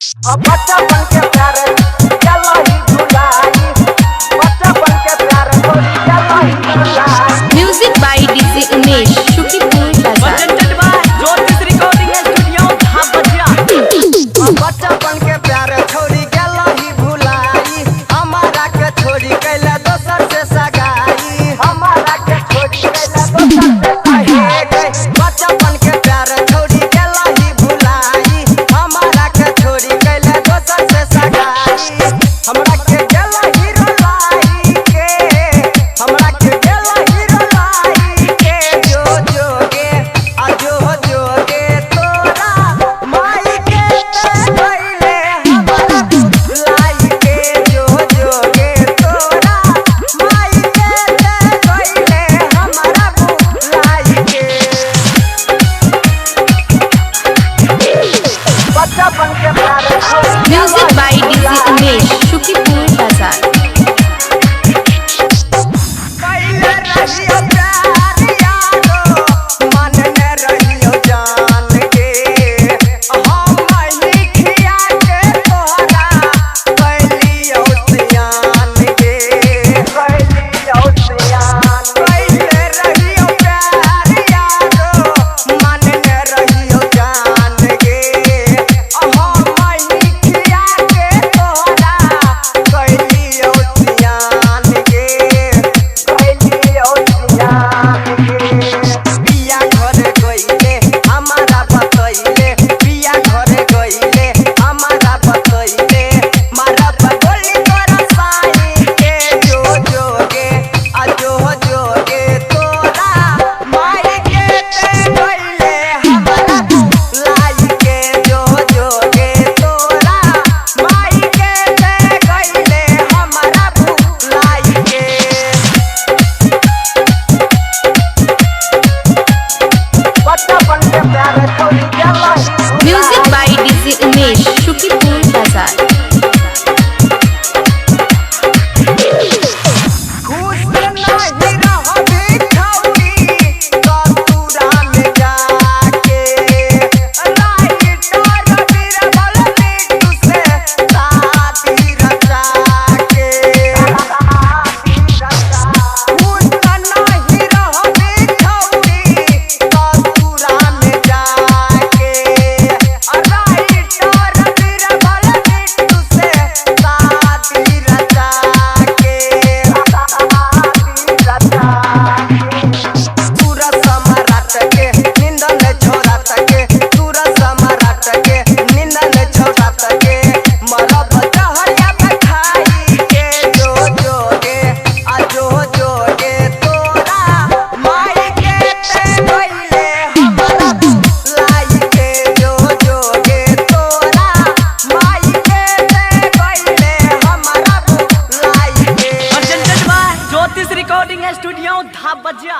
बच्चा बन के प्यार चलो ही भुलाई, बच्चा बन के प्यार थोड़ी चलो ही भुलाई। Music by DJ Umesh Shukipur Bazar. Jyotish recording studio धाबजिया। बच्चा बन के प्यार छोड़ी चलो ही भुलाई, हमारा के छोड़ी कैला दोसर से सगाई, हमारा के छोड़ी कैला दोसर से सगाई। बच्चा बन के प्यार छोड़ी चलो ही भुलाई, हमारा के छोड़ी कैला दोसर से सगाई। हमरा के गेला हीरो लाई के, हमरा के गेला हीरो लाई के, जो जोगे आ जो जोगे तोरा माई के कैले हमारा लाई के, जो जोगे तोरा माई के कैले हमारा लाई के। बच्चा बन के प्यार music by DJ Umesh Shukipur Bazar. कैले रहियो प्यार यारो, मन में रहियो जान के, हम ही खिया के तोहरा कैलियो सियान के, कैलियो सियान। कैले रहियो प्यार यारो, मन में रहियो जान के, हम ही खिया के तोहरा कैलियो सियान के, कैलियो सियान के। पिया घरे गइले हमारा बतइले, पिया घरे गइले हमारा बतइले, मारा बगोली तोरा साई के, जो जोगे आ जो जोगे तोरा माई के कैले हमारा लाई के, जो जोगे तोरा माई के कैले हमारा लाई के। बच्चा बन के प्यार छोड़ी चलो ही music by DJ Umesh Shukipur बाजार। खुश नहीं रहबी छौरी कतूरा में जाके, राइटर बीरबल बिट्टू से शादी रचा के। खुश नहीं रहबी छौरी कतूरा में जाके, राइटर बीरबल बिट्टू से शादी रचा के, सूरज सम्राट के निंदन छोड़त के, सूरज सम्राट के निंदन छोड़त के, मरब जहरिया पे खाई के, जो जोगे आ जो जोगे तोरा माई के कैले हमारा लाई के, जो जोगे तोरा माई के कैले हमारा लाई के। ज्योतिष रिकॉर्डिंग स्टूडियो धाबजिया।